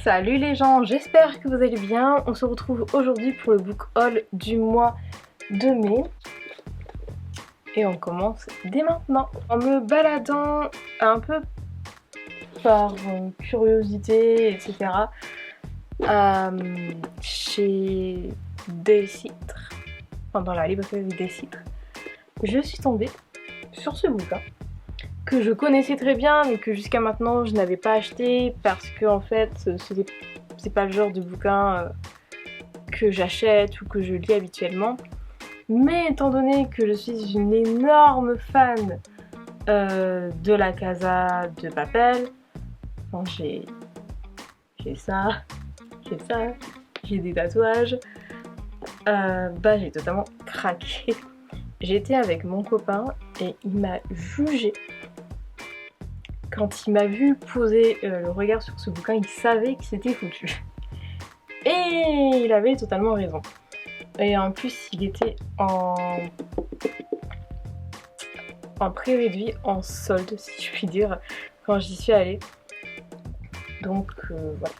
Salut les gens, j'espère que vous allez bien. On se retrouve aujourd'hui pour le book haul du mois de mai. Et on commence dès maintenant. En me baladant un peu par curiosité, etc. Chez Décitre, dans la librairie Décitre, je suis tombée sur ce bouquin que je connaissais très bien mais que jusqu'à maintenant je n'avais pas acheté parce que en fait c'est pas le genre de bouquin que j'achète ou que je lis habituellement. Mais étant donné que je suis une énorme fan de la Casa de Papel, bon, j'ai ça, j'ai des tatouages, j'ai totalement craqué. J'étais avec mon copain et il m'a jugé. Quand il m'a vu poser le regard sur ce bouquin, il savait que c'était foutu. Et il avait totalement raison. Et en plus, il était en prix réduit, en solde, si je puis dire, quand j'y suis allée. Donc voilà.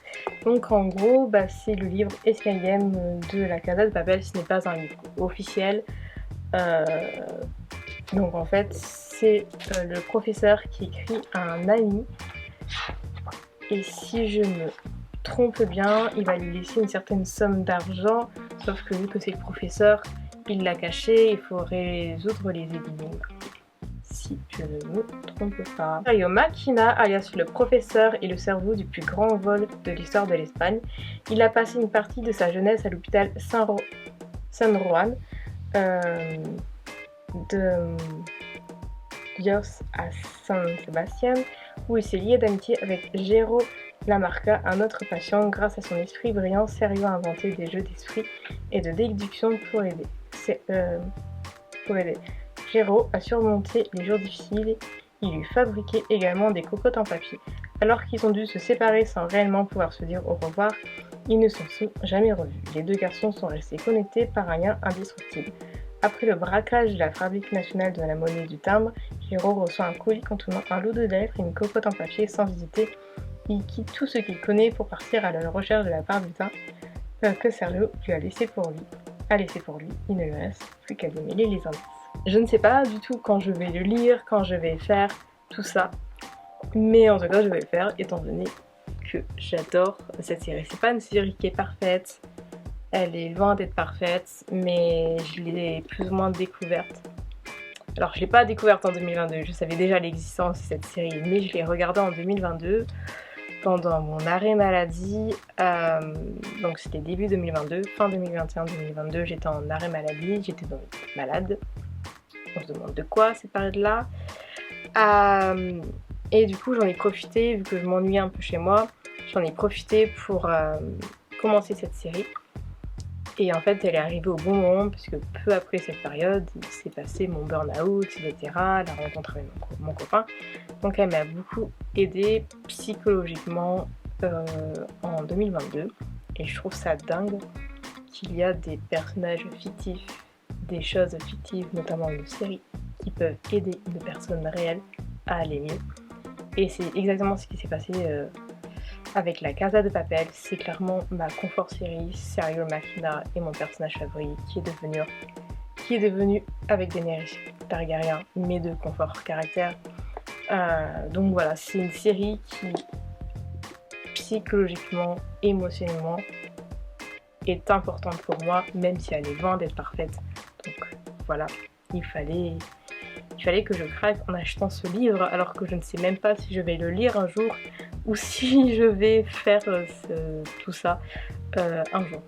Donc en gros, c'est le livre Escape Game de la Casa de Papel. Ce n'est pas un livre officiel. Donc en fait, c'est le professeur qui écrit à un ami. Et si je me trompe bien, il va lui laisser une certaine somme d'argent. Sauf que vu que c'est le professeur, il l'a caché, il faut résoudre les énigmes. Si je ne me trompe pas. Sergio Machina, alias le professeur, est le cerveau du plus grand vol de l'histoire de l'Espagne. Il a passé une partie de sa jeunesse à l'hôpital San Juan de Dios à San Sebastián, où il s'est lié d'amitié avec Jero Lamarca, un autre patient. Grâce à son esprit brillant, Sergio a inventé des jeux d'esprit et de déduction pour aider. Jero a surmonté les jours difficiles. Il lui fabriquait également des cocottes en papier. Alors qu'ils ont dû se séparer sans réellement pouvoir se dire au revoir, ils ne se sont jamais revus. Les deux garçons sont restés connectés par un lien indestructible. Après le braquage de la Fabrique nationale de la monnaie du timbre, Jero reçoit un colis contenant un lot de lettres et une cocotte en papier. Sans hésiter, il quitte tout ce qu'il connaît pour partir à la recherche de la part du timbre que Sergio lui a laissé pour lui. Il ne lui reste plus qu'à démêler les indices. Je ne sais pas du tout quand je vais le lire, quand je vais faire tout ça, mais en tout cas je vais le faire étant donné que j'adore cette série. C'est pas une série qui est parfaite, elle est loin d'être parfaite, mais je l'ai plus ou moins découverte. Alors je l'ai pas découverte en 2022, je savais déjà l'existence de cette série, mais je l'ai regardée en 2022 pendant mon arrêt maladie. Donc c'était début 2022, fin 2021-2022, j'étais en arrêt maladie, j'étais donc malade. On se demande de quoi cette période-là. Et du coup j'en ai profité, vu que je m'ennuyais un peu chez moi, j'en ai profité pour commencer cette série. Et en fait elle est arrivée au bon moment, puisque peu après cette période, il s'est passé mon burn-out, etc. La rencontre avec mon copain. Donc elle m'a beaucoup aidée psychologiquement en 2022. Et je trouve ça dingue qu'il y a des personnages fictifs, des choses fictives, notamment une série, qui peuvent aider une personne réelle à aller mieux. Et c'est exactement ce qui s'est passé avec la Casa de Papel. C'est clairement ma confort série. Sergio Machina est mon personnage favori, qui est devenu avec Daenerys Targaryen, mais de confort caractère. Donc voilà, c'est une série qui psychologiquement, émotionnellement est importante pour moi, même si elle est loin d'être parfaite. Donc voilà, il fallait que je craque en achetant ce livre, alors que je ne sais même pas si je vais le lire un jour ou si je vais faire tout ça un jour.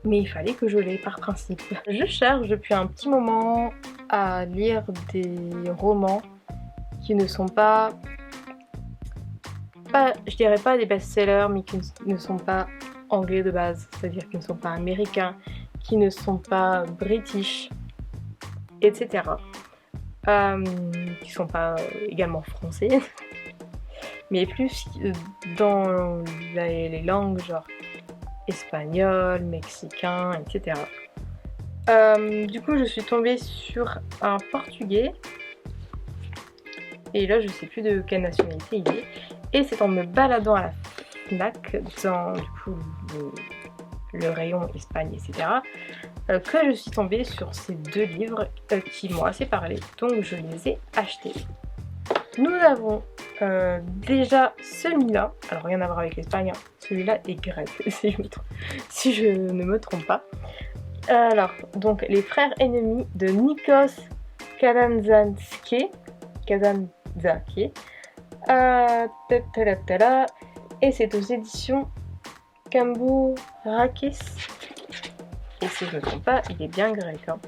Mais il fallait que je l'ai par principe. Je cherche depuis un petit moment à lire des romans qui ne sont pas je dirais pas des best-sellers, mais qui ne sont pas anglais de base, c'est-à-dire qui ne sont pas américains, qui ne sont pas british, etc. Qui sont pas également français, mais plus dans les langues genre espagnol, mexicain, etc. Du coup je suis tombée sur un portugais, et là je sais plus de quelle nationalité il est, et c'est en me baladant à la FNAC dans du coup le rayon Espagne, etc. Que je suis tombée sur ces deux livres qui m'ont assez parlé, donc je les ai achetés. Nous avons déjà celui-là, alors rien à voir avec l'Espagne, hein. Celui-là est grec si je ne me trompe pas. Alors, donc les frères ennemis de Nikos Kazantzakis, et c'est aux éditions Cambourakis. Et si je ne me trompe pas, il est bien grec. Hein.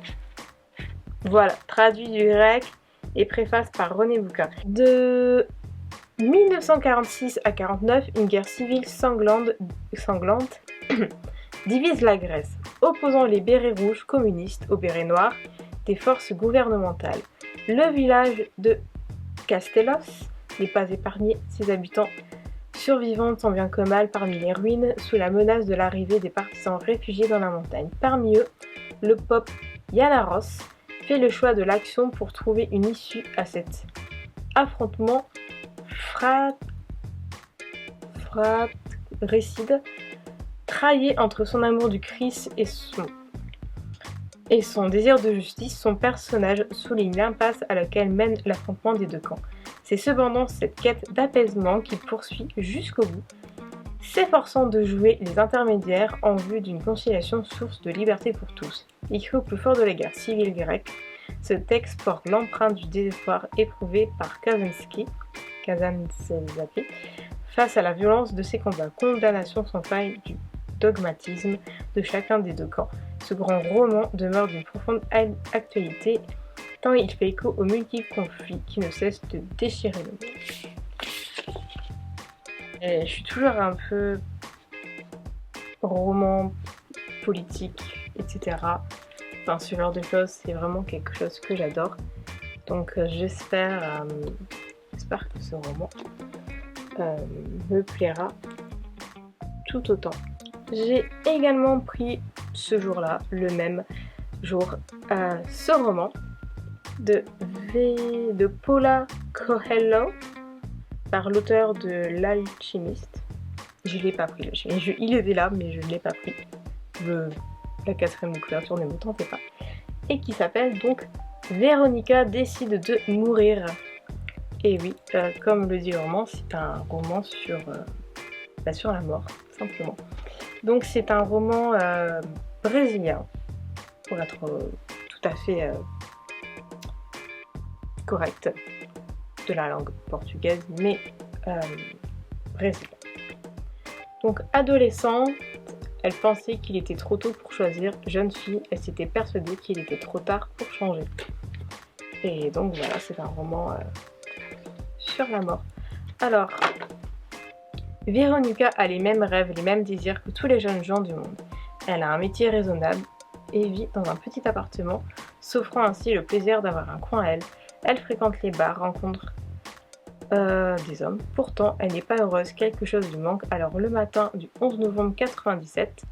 Voilà, traduit du grec et préface par René Bouquin. De 1946 à 49, une guerre civile sanglante divise la Grèce, opposant les bérets rouges communistes aux bérets noirs des forces gouvernementales. Le village de Kastelos n'est pas épargné, ses habitants survivant tant bien que mal parmi les ruines sous la menace de l'arrivée des partisans réfugiés dans la montagne. Parmi eux, le pope Yannaros fait le choix de l'action pour trouver une issue à cet affrontement fratricide, trahi entre son amour du Christ et son désir de justice. Son personnage souligne l'impasse à laquelle mène l'affrontement des deux camps. C'est cependant cette quête d'apaisement qu'il poursuit jusqu'au bout, s'efforçant de jouer les intermédiaires en vue d'une conciliation source de liberté pour tous. Écrit au plus fort de la guerre civile grecque, ce texte porte l'empreinte du désespoir éprouvé par Kazantzakis face à la violence de ses combats. Condamnation sans faille du dogmatisme de chacun des deux camps. Ce grand roman demeure d'une profonde actualité, tant il fait écho aux multiples conflits qui ne cessent de déchirer le monde. Et je suis toujours un peu roman, politique, etc. Enfin, ce genre de choses, c'est vraiment quelque chose que j'adore. Donc j'espère que ce roman me plaira tout autant. J'ai également pris ce jour-là, le même jour, ce roman de Paula Coelho par l'auteur de L'Alchimiste. Je ne l'ai pas pris, il était là mais je ne l'ai pas pris. La quatrième couverture ne me tentait pas. Et qui s'appelle donc Véronica décide de mourir. Et oui, comme le dit le roman, c'est un roman sur la mort, simplement. Donc c'est un roman brésilien, pour être tout à fait correct, de la langue portugaise, mais brésilien. Donc adolescente, elle pensait qu'il était trop tôt pour choisir. Jeune fille, elle s'était persuadée qu'il était trop tard pour changer. Et donc voilà, c'est un roman sur la mort. Alors, Véronica a les mêmes rêves, les mêmes désirs que tous les jeunes gens du monde. Elle a un métier raisonnable et vit dans un petit appartement, s'offrant ainsi le plaisir d'avoir un coin à elle. Elle fréquente les bars, rencontre des hommes. Pourtant, elle n'est pas heureuse, quelque chose lui manque. Alors le matin du 11 novembre 97,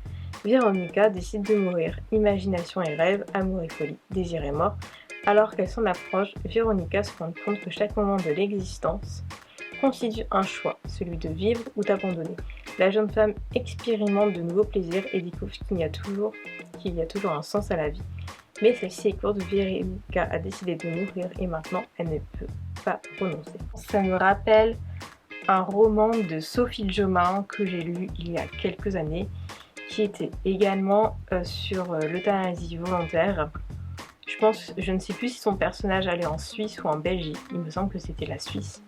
Véronica décide de mourir. Imagination et rêve, amour et folie, désir et mort. Alors qu'elle s'en approche, Véronica se rend compte que chaque moment de l'existence constitue un choix, celui de vivre ou d'abandonner. La jeune femme expérimente de nouveaux plaisirs et découvre qu'il y a toujours un sens à la vie. Mais celle-ci est courte, Véronica a décidé de mourir et maintenant elle ne peut pas renoncer. Ça me rappelle un roman de Sophie Jomain que j'ai lu il y a quelques années, qui était également sur l'euthanasie volontaire. Je ne sais plus si son personnage allait en Suisse ou en Belgique, il me semble que c'était la Suisse.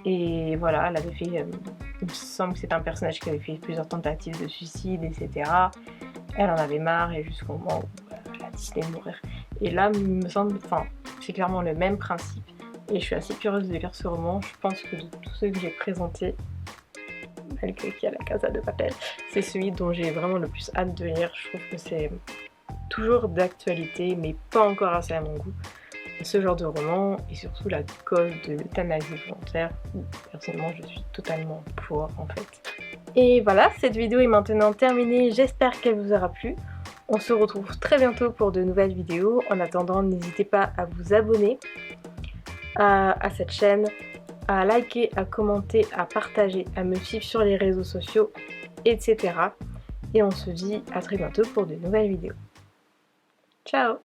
Et voilà, elle avait fait, il me semble que c'est un personnage qui avait fait plusieurs tentatives de suicide, etc. Elle en avait marre et jusqu'au moment où elle a décidé de mourir. Et là, il me semble, c'est clairement le même principe. Et je suis assez curieuse de lire ce roman. Je pense que de tous ceux que j'ai présentés, malgré qu'il y a La Casa de Papel, c'est celui dont j'ai vraiment le plus hâte de lire. Je trouve que c'est toujours d'actualité, mais pas encore assez à mon goût. Ce genre de roman, et surtout la cause de l'euthanasie volontaire, où personnellement je suis totalement pour en fait. Et voilà, cette vidéo est maintenant terminée, j'espère qu'elle vous aura plu. On se retrouve très bientôt pour de nouvelles vidéos. En attendant, n'hésitez pas à vous abonner à cette chaîne, à liker, à commenter, à partager, à me suivre sur les réseaux sociaux, etc. Et on se dit à très bientôt pour de nouvelles vidéos. Ciao!